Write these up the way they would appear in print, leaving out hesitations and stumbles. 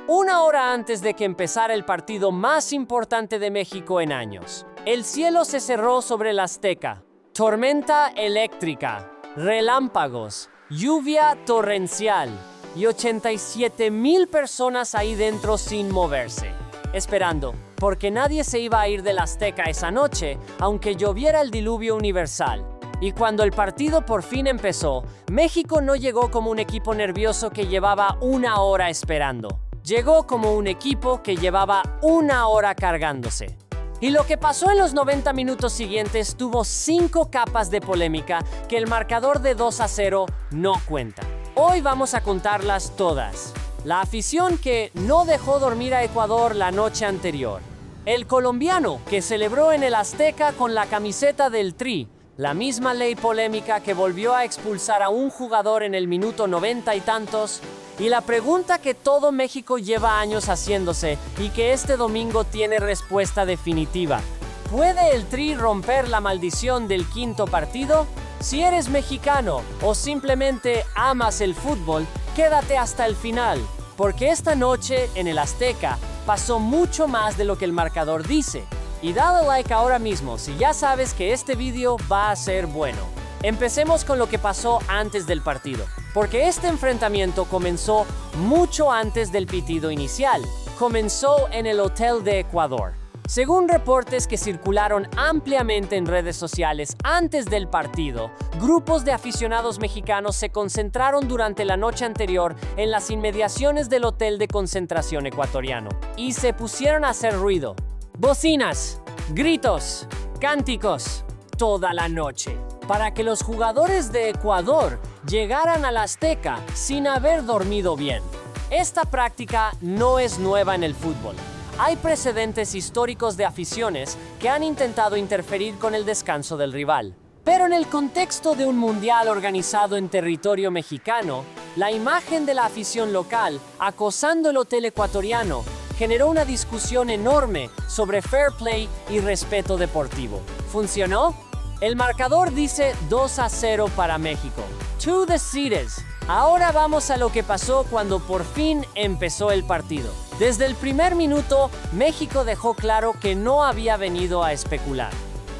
Una hora antes de que empezara el partido más importante de México en años. El cielo se cerró sobre el Azteca. Tormenta eléctrica, relámpagos, lluvia torrencial y 87,000 personas ahí dentro sin moverse, esperando, porque nadie se iba a ir del Azteca esa noche, aunque lloviera el diluvio universal. Y cuando el partido por fin empezó, México no llegó como un equipo nervioso que llevaba una hora esperando. Llegó como un equipo que llevaba una hora cargándose. Y lo que pasó en los 90 minutos siguientes tuvo 5 capas de polémica que el marcador de 2-0 no cuenta. Hoy vamos a contarlas todas. La afición que no dejó dormir a Ecuador la noche anterior. El colombiano que celebró en el Azteca con la camiseta del Tri. La misma ley polémica que volvió a expulsar a un jugador en el minuto 90 y tantos. Y la pregunta que todo México lleva años haciéndose y que este domingo tiene respuesta definitiva. ¿Puede el Tri romper la maldición del quinto partido? Si eres mexicano o simplemente amas el fútbol, quédate hasta el final, porque esta noche en el Azteca pasó mucho más de lo que el marcador dice. Y dale like ahora mismo si ya sabes que este video va a ser bueno. Empecemos con lo que pasó antes del partido, porque este enfrentamiento comenzó mucho antes del pitido inicial. Comenzó en el Hotel de Ecuador. Según reportes que circularon ampliamente en redes sociales antes del partido, grupos de aficionados mexicanos se concentraron durante la noche anterior en las inmediaciones del hotel de concentración ecuatoriano y se pusieron a hacer ruido. Bocinas, gritos, cánticos, toda la noche, para que los jugadores de Ecuador llegaran al Azteca sin haber dormido bien. Esta práctica no es nueva en el fútbol. Hay precedentes históricos de aficiones que han intentado interferir con el descanso del rival. Pero en el contexto de un mundial organizado en territorio mexicano, la imagen de la afición local acosando el hotel ecuatoriano generó una discusión enorme sobre fair play y respeto deportivo. ¿Funcionó? El marcador dice 2-0 para México. To the seats. Ahora vamos a lo que pasó cuando por fin empezó el partido. Desde el primer minuto, México dejó claro que no había venido a especular.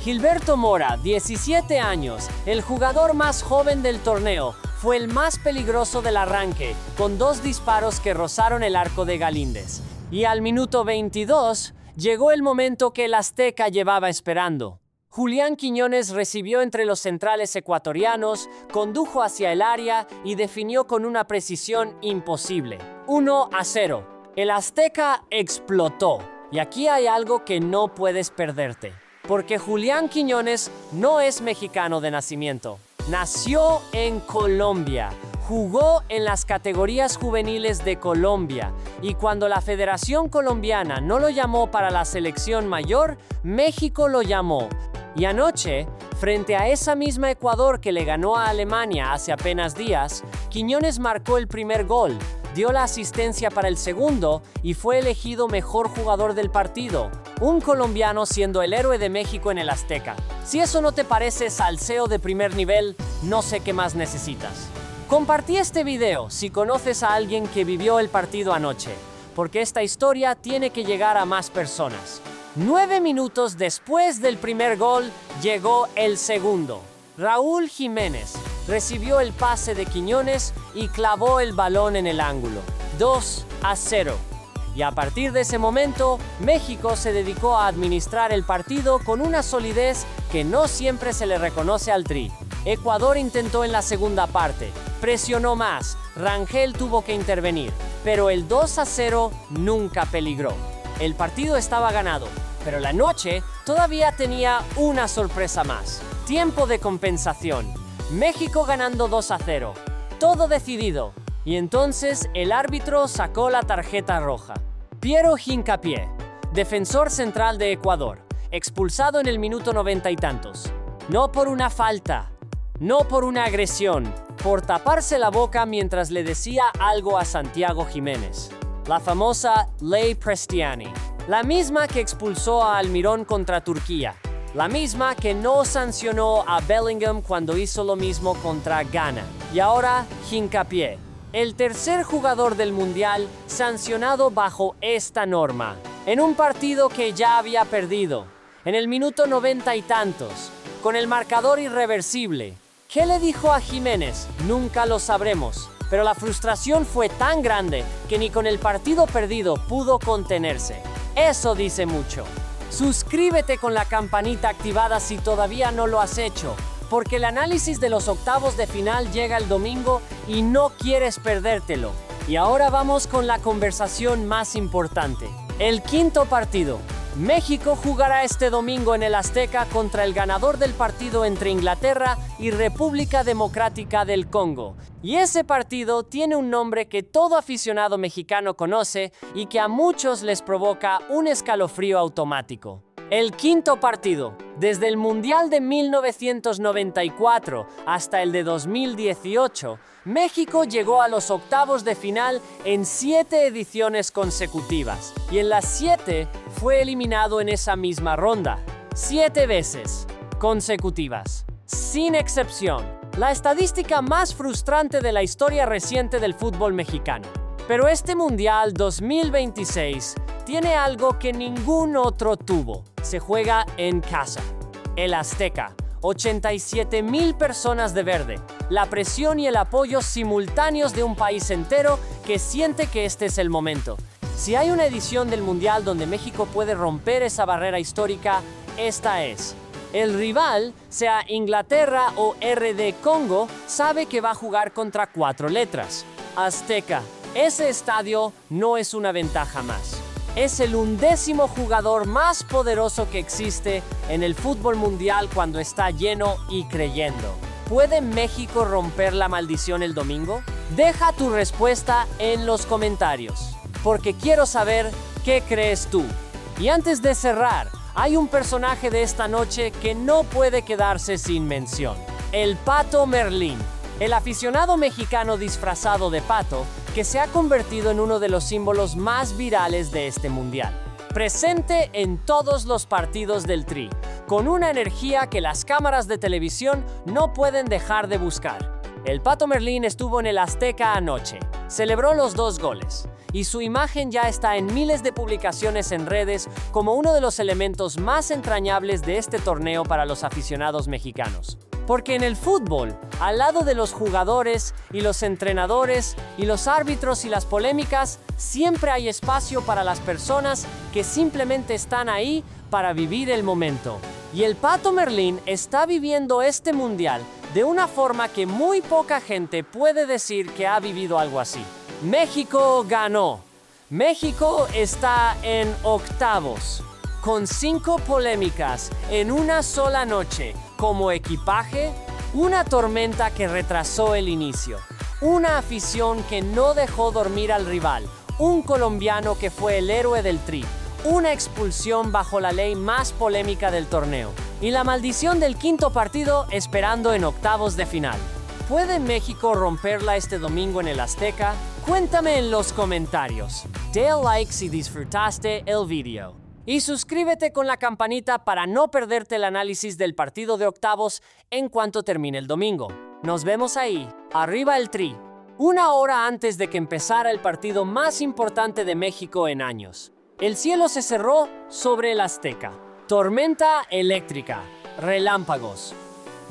Gilberto Mora, 17 años, el jugador más joven del torneo, fue el más peligroso del arranque, con 2 disparos que rozaron el arco de Galíndez. Y al minuto 22, llegó el momento que el Azteca llevaba esperando. Julián Quiñones recibió entre los centrales ecuatorianos, condujo hacia el área y definió con una precisión imposible. 1-0. El Azteca explotó. Y aquí hay algo que no puedes perderte. Porque Julián Quiñones no es mexicano de nacimiento. Nació en Colombia. Jugó en las categorías juveniles de Colombia y cuando la Federación Colombiana no lo llamó para la selección mayor, México lo llamó. Y anoche, frente a esa misma Ecuador que le ganó a Alemania hace apenas días, Quiñones marcó el primer gol, dio la asistencia para el segundo y fue elegido mejor jugador del partido, un colombiano siendo el héroe de México en el Azteca. Si eso no te parece salseo de primer nivel, no sé qué más necesitas. Compartí este video si conoces a alguien que vivió el partido anoche, porque esta historia tiene que llegar a más personas. 9 minutos después del primer gol, llegó el segundo. Raúl Jiménez recibió el pase de Quiñones y clavó el balón en el ángulo. 2-0. Y a partir de ese momento, México se dedicó a administrar el partido con una solidez que no siempre se le reconoce al Tri. Ecuador intentó en la segunda parte, presionó más, Rangel tuvo que intervenir, pero el 2-0 nunca peligró. El partido estaba ganado, pero la noche todavía tenía una sorpresa más. Tiempo de compensación. México ganando 2-0. Todo decidido. Y entonces el árbitro sacó la tarjeta roja. Piero Hincapié, defensor central de Ecuador, expulsado en el minuto 90 y tantos. No por una falta, no por una agresión, por taparse la boca mientras le decía algo a Santiago Jiménez. La famosa Ley Prestiani, la misma que expulsó a Almirón contra Turquía, la misma que no sancionó a Bellingham cuando hizo lo mismo contra Ghana. Y ahora Hincapié, el tercer jugador del Mundial sancionado bajo esta norma, en un partido que ya había perdido, en el minuto 90 y tantos, con el marcador irreversible. ¿Qué le dijo a Jiménez? Nunca lo sabremos, pero la frustración fue tan grande que ni con el partido perdido pudo contenerse. Eso dice mucho. Suscríbete con la campanita activada si todavía no lo has hecho, porque el análisis de los octavos de final llega el domingo y no quieres perdértelo. Y ahora vamos con la conversación más importante. El quinto partido. México jugará este domingo en el Azteca contra el ganador del partido entre Inglaterra y República Democrática del Congo. Y ese partido tiene un nombre que todo aficionado mexicano conoce y que a muchos les provoca un escalofrío automático. El quinto partido. Desde el Mundial de 1994 hasta el de 2018, México llegó a los octavos de final en 7 ediciones consecutivas, y en las 7 fue eliminado en esa misma ronda. 7 veces consecutivas, sin excepción. La estadística más frustrante de la historia reciente del fútbol mexicano. Pero este Mundial 2026 tiene algo que ningún otro tuvo. Se juega en casa. El Azteca. 87,000 personas de verde. La presión y el apoyo simultáneos de un país entero que siente que este es el momento. Si hay una edición del Mundial donde México puede romper esa barrera histórica, esta es. El rival, sea Inglaterra o RD Congo, sabe que va a jugar contra 4 letras. Azteca. Ese estadio no es una ventaja más. Es el 11º jugador más poderoso que existe en el fútbol mundial cuando está lleno y creyendo. ¿Puede México romper la maldición el domingo? Deja tu respuesta en los comentarios, porque quiero saber qué crees tú. Y antes de cerrar, hay un personaje de esta noche que no puede quedarse sin mención. El Pato Merlín. El aficionado mexicano disfrazado de pato que se ha convertido en uno de los símbolos más virales de este mundial. Presente en todos los partidos del Tri, con una energía que las cámaras de televisión no pueden dejar de buscar. El Pato Merlín estuvo en el Azteca anoche, celebró los 2 goles, y su imagen ya está en miles de publicaciones en redes como uno de los elementos más entrañables de este torneo para los aficionados mexicanos. Porque en el fútbol, al lado de los jugadores y los entrenadores y los árbitros y las polémicas, siempre hay espacio para las personas que simplemente están ahí para vivir el momento. Y el Pato Merlín está viviendo este mundial de una forma que muy poca gente puede decir que ha vivido algo así. México ganó. México está en octavos, con 5 polémicas en una sola noche. Como equipaje, una tormenta que retrasó el inicio, una afición que no dejó dormir al rival, un colombiano que fue el héroe del Tri, una expulsión bajo la ley más polémica del torneo, y la maldición del quinto partido esperando en octavos de final. ¿Puede México romperla este domingo en el Azteca? Cuéntame en los comentarios. Dale like si disfrutaste el video. Y suscríbete con la campanita para no perderte el análisis del partido de octavos en cuanto termine el domingo. Nos vemos ahí. Arriba el Tri. 1 hora antes de que empezara el partido más importante de México en años. El cielo se cerró sobre el Azteca. Tormenta eléctrica, relámpagos,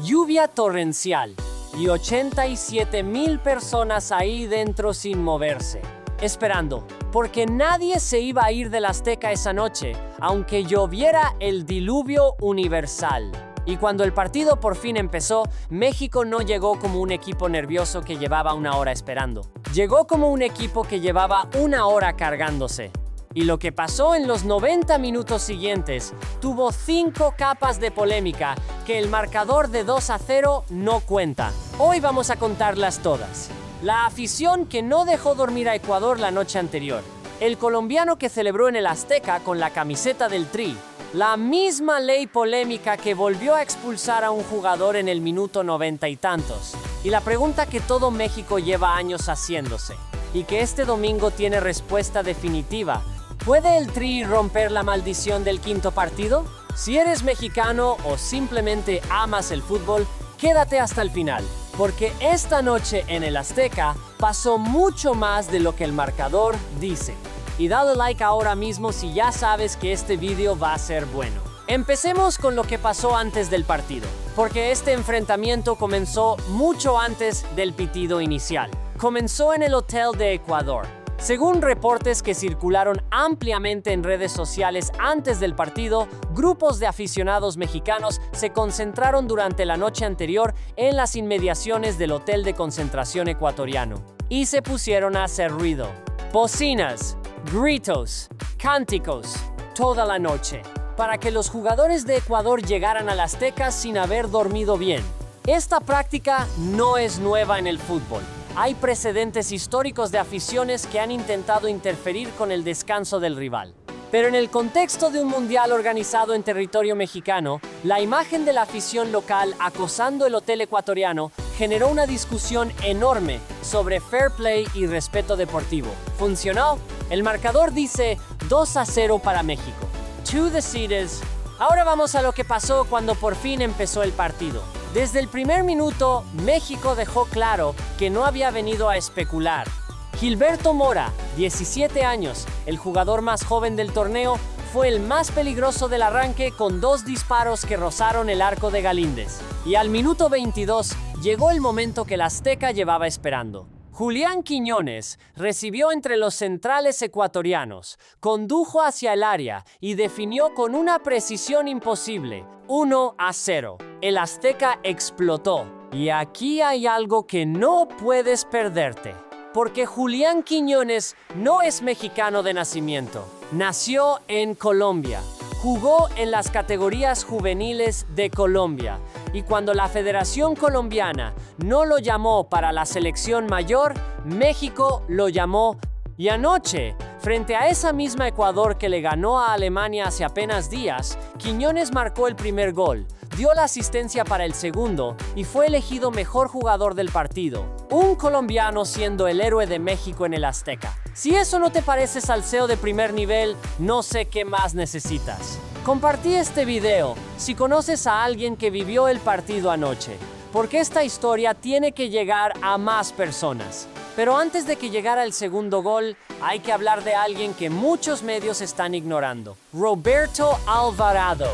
lluvia torrencial y 87,000 personas ahí dentro sin moverse, esperando. Porque nadie se iba a ir del Azteca esa noche, aunque lloviera el diluvio universal. Y cuando el partido por fin empezó, México no llegó como un equipo nervioso que llevaba 1 hora esperando. Llegó como un equipo que llevaba 1 hora cargándose. Y lo que pasó en los 90 minutos siguientes tuvo 5 capas de polémica que el marcador de 2-0 no cuenta. Hoy vamos a contarlas todas. La afición que no dejó dormir a Ecuador la noche anterior. El colombiano que celebró en el Azteca con la camiseta del Tri. La misma ley polémica que volvió a expulsar a un jugador en el minuto 90 y tantos. Y la pregunta que todo México lleva años haciéndose. Y que este domingo tiene respuesta definitiva. ¿Puede el Tri romper la maldición del quinto partido? Si eres mexicano o simplemente amas el fútbol, quédate hasta el final. porque esta noche en el Azteca pasó mucho más de lo que el marcador dice. Y dale like ahora mismo si ya sabes que este video va a ser bueno. Empecemos con lo que pasó antes del partido, porque este enfrentamiento comenzó mucho antes del pitido inicial. Comenzó en el Hotel de Ecuador. Según reportes que circularon ampliamente en redes sociales antes del partido, grupos de aficionados mexicanos se concentraron durante la noche anterior en las inmediaciones del hotel de concentración ecuatoriano y se pusieron a hacer ruido. Bocinas, gritos, cánticos, toda la noche, para que los jugadores de Ecuador llegaran al Azteca sin haber dormido bien. Esta práctica no es nueva en el fútbol. Hay precedentes históricos de aficiones que han intentado interferir con el descanso del rival. Pero en el contexto de un mundial organizado en territorio mexicano, la imagen de la afición local acosando el hotel ecuatoriano generó una discusión enorme sobre fair play y respeto deportivo. ¿Funcionó? El marcador dice 2-0 para México. To the seeds. Ahora vamos a lo que pasó cuando por fin empezó el partido. Desde el primer minuto, México dejó claro que no había venido a especular. Gilberto Mora, 17 años, el jugador más joven del torneo, fue el más peligroso del arranque con 2 disparos que rozaron el arco de Galíndez. Y al minuto 22 llegó el momento que el Azteca llevaba esperando. Julián Quiñones recibió entre los centrales ecuatorianos, condujo hacia el área y definió con una precisión imposible, 1-0. El Azteca explotó. Y aquí hay algo que no puedes perderte, porque Julián Quiñones no es mexicano de nacimiento. Nació en Colombia. Jugó en las categorías juveniles de Colombia y cuando la Federación Colombiana no lo llamó para la selección mayor, México lo llamó. Y anoche, frente a esa misma Ecuador que le ganó a Alemania hace apenas días, Quiñones marcó el primer gol, dio la asistencia para el segundo y fue elegido mejor jugador del partido. Un colombiano siendo el héroe de México en el Azteca. Si eso no te parece salseo de primer nivel, no sé qué más necesitas. Compartí este video si conoces a alguien que vivió el partido anoche, porque esta historia tiene que llegar a más personas. Pero antes de que llegara el segundo gol, hay que hablar de alguien que muchos medios están ignorando. Roberto Alvarado,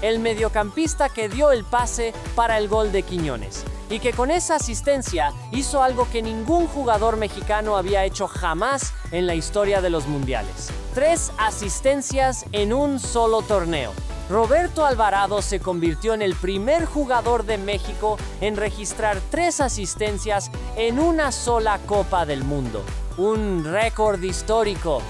el mediocampista que dio el pase para el gol de Quiñones, y que con esa asistencia hizo algo que ningún jugador mexicano había hecho jamás en la historia de los mundiales. 3 asistencias en un solo torneo. Roberto Alvarado se convirtió en el primer jugador de México en registrar 3 asistencias en una sola Copa del Mundo. Un récord histórico,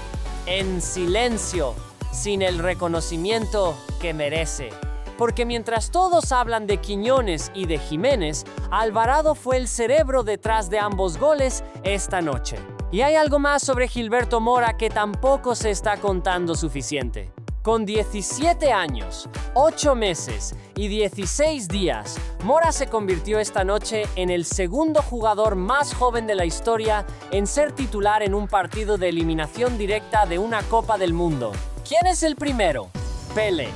en silencio, sin el reconocimiento que merece. Porque mientras todos hablan de Quiñones y de Jiménez, Alvarado fue el cerebro detrás de ambos goles esta noche. Y hay algo más sobre Gilberto Mora que tampoco se está contando suficiente. Con 17 años, 8 meses y 16 días, Mora se convirtió esta noche en el segundo jugador más joven de la historia en ser titular en un partido de eliminación directa de una Copa del Mundo. ¿Quién es el primero? Pelé.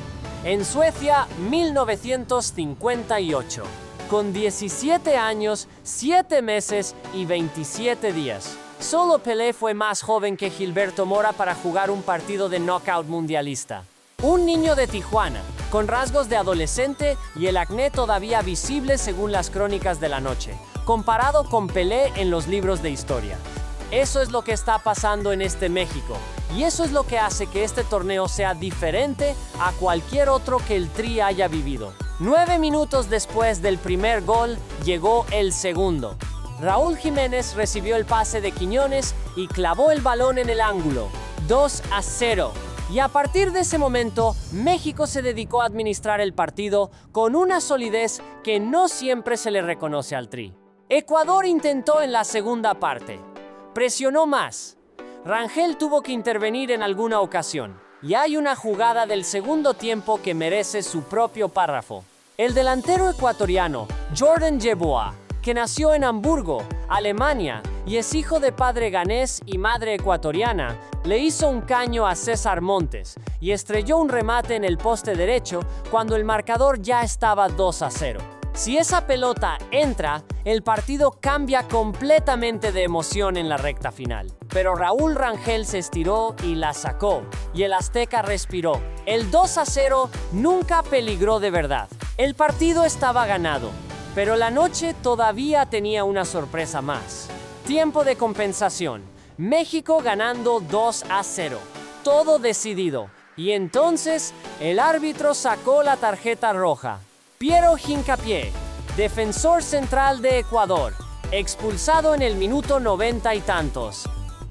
En Suecia, 1958. Con 17 años, 7 meses y 27 días. Solo Pelé fue más joven que Gilberto Mora para jugar un partido de knockout mundialista. Un niño de Tijuana, con rasgos de adolescente y el acné todavía visible según las crónicas de la noche, comparado con Pelé en los libros de historia. Eso es lo que está pasando en este México, y eso es lo que hace que este torneo sea diferente a cualquier otro que el Tri haya vivido. 9 minutos después del primer gol, llegó el segundo. Raúl Jiménez recibió el pase de Quiñones y clavó el balón en el ángulo. 2-0. Y a partir de ese momento, México se dedicó a administrar el partido con una solidez que no siempre se le reconoce al Tri. Ecuador intentó en la segunda parte. Presionó más. Rangel tuvo que intervenir en alguna ocasión. Y hay una jugada del segundo tiempo que merece su propio párrafo. El delantero ecuatoriano, Jordan Yeboah, que nació en Hamburgo, Alemania, y es hijo de padre ganés y madre ecuatoriana, le hizo un caño a César Montes y estrelló un remate en el poste derecho cuando el marcador ya estaba 2-0. Si esa pelota entra, el partido cambia completamente de emoción en la recta final. Pero Raúl Rangel se estiró y la sacó, y el Azteca respiró. El 2-0 nunca peligró de verdad. El partido estaba ganado, pero la noche todavía tenía una sorpresa más. Tiempo de compensación. México ganando 2-0. Todo decidido. Y entonces el árbitro sacó la tarjeta roja. Piero Hincapié, defensor central de Ecuador, expulsado en el minuto 90 y tantos.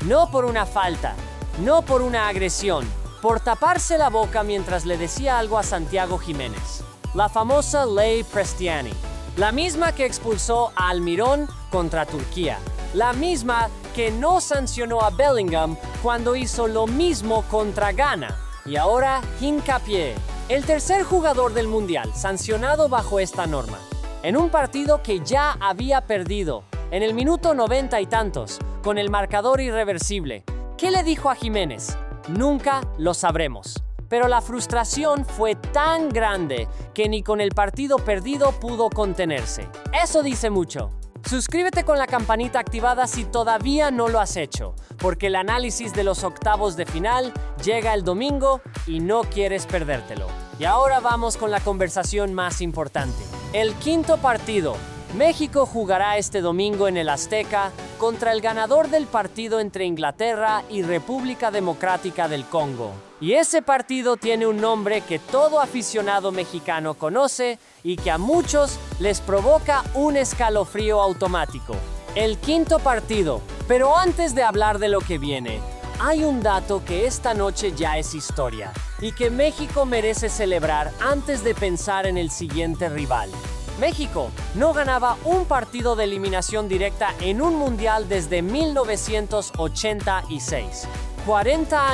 No por una falta, no por una agresión, por taparse la boca mientras le decía algo a Santiago Jiménez. La famosa ley Prestiani, la misma que expulsó a Almirón contra Turquía, la misma que no sancionó a Bellingham cuando hizo lo mismo contra Ghana. Y ahora Hincapié, el tercer jugador del Mundial sancionado bajo esta norma, en un partido que ya había perdido, en el minuto 90 y tantos, con el marcador irreversible. ¿Qué le dijo a Jiménez? Nunca lo sabremos. Pero la frustración fue tan grande que ni con el partido perdido pudo contenerse. Eso dice mucho. Suscríbete con la campanita activada si todavía no lo has hecho, porque el análisis de los octavos de final llega el domingo y no quieres perdértelo. Y ahora vamos con la conversación más importante. El quinto partido. México jugará este domingo en el Azteca contra el ganador del partido entre Inglaterra y República Democrática del Congo. Y ese partido tiene un nombre que todo aficionado mexicano conoce y que a muchos les provoca un escalofrío automático. El quinto partido. Pero antes de hablar de lo que viene, hay un dato que esta noche ya es historia y que México merece celebrar antes de pensar en el siguiente rival. México no ganaba un partido de eliminación directa en un mundial desde 1986. 40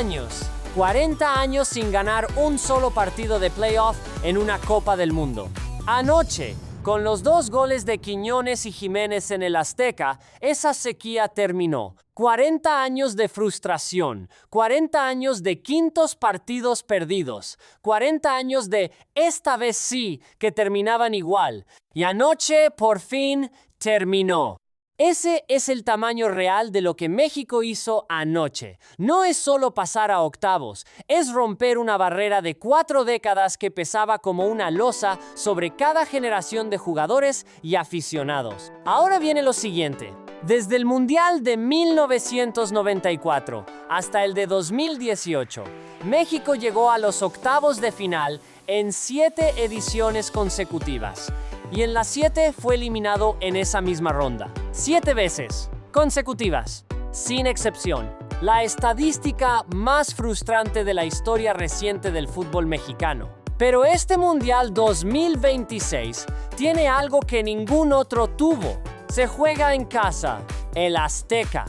años sin ganar un solo partido de playoff en una Copa del Mundo. Anoche, con los 2 goles de Quiñones y Jiménez en el Azteca, esa sequía terminó. 40 años de frustración, 40 años de quintos partidos perdidos, 40 años de esta vez sí que terminaban igual. Y anoche, por fin, terminó. Ese es el tamaño real de lo que México hizo anoche. No es solo pasar a octavos, es romper una barrera de 4 décadas que pesaba como una losa sobre cada generación de jugadores y aficionados. Ahora viene lo siguiente. Desde el Mundial de 1994 hasta el de 2018, México llegó a los octavos de final en 7 ediciones consecutivas. Y en las 7 fue eliminado en esa misma ronda. 7 veces consecutivas, sin excepción. La estadística más frustrante de la historia reciente del fútbol mexicano. Pero este Mundial 2026 tiene algo que ningún otro tuvo. Se juega en casa, el Azteca.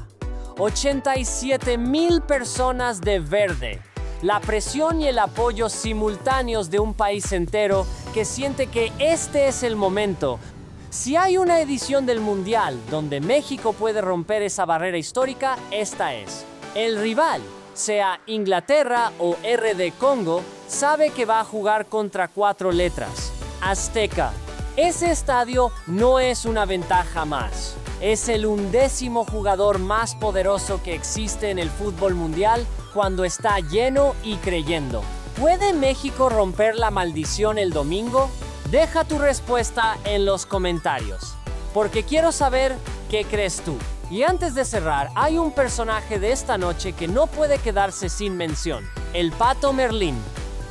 87,000 personas de verde. La presión y el apoyo simultáneos de un país entero que siente que este es el momento. Si hay una edición del Mundial donde México puede romper esa barrera histórica, esta es. El rival, sea Inglaterra o RD Congo, sabe que va a jugar contra 4 letras. Azteca. Ese estadio no es una ventaja más. Es el 11º jugador más poderoso que existe en el fútbol mundial cuando está lleno y creyendo. ¿Puede México romper la maldición el domingo? Deja tu respuesta en los comentarios, porque quiero saber qué crees tú. Y antes de cerrar, hay un personaje de esta noche que no puede quedarse sin mención: el Pato Merlín.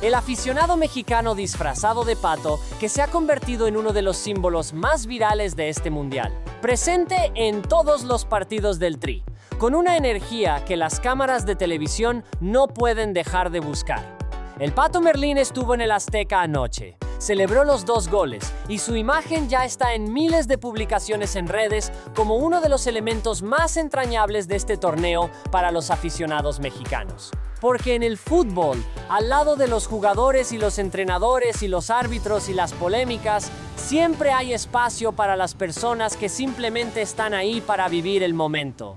El aficionado mexicano disfrazado de pato que se ha convertido en uno de los símbolos más virales de este mundial. Presente en todos los partidos del Tri, con una energía que las cámaras de televisión no pueden dejar de buscar. El Pato Merlín estuvo en el Azteca anoche, celebró los 2 goles y su imagen ya está en miles de publicaciones en redes como uno de los elementos más entrañables de este torneo para los aficionados mexicanos. Porque en el fútbol, al lado de los jugadores y los entrenadores y los árbitros y las polémicas, siempre hay espacio para las personas que simplemente están ahí para vivir el momento.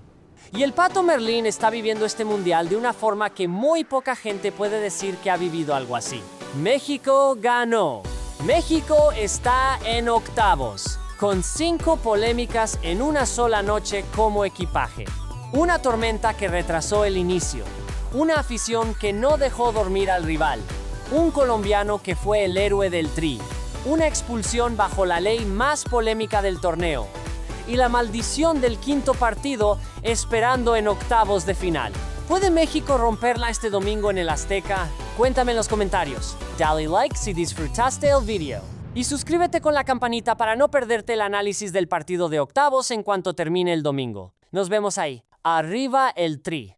Y el Pato Merlín está viviendo este mundial de una forma que muy poca gente puede decir que ha vivido algo así. México ganó. México está en octavos, con 5 polémicas en una sola noche como equipaje. Una tormenta que retrasó el inicio, una afición que no dejó dormir al rival, un colombiano que fue el héroe del Tri, una expulsión bajo la ley más polémica del torneo, y la maldición del quinto partido esperando en octavos de final. ¿Puede México romperla este domingo en el Azteca? Cuéntame en los comentarios. Dale like si disfrutaste el video. Y suscríbete con la campanita para no perderte el análisis del partido de octavos en cuanto termine el domingo. Nos vemos ahí. Arriba el Tri.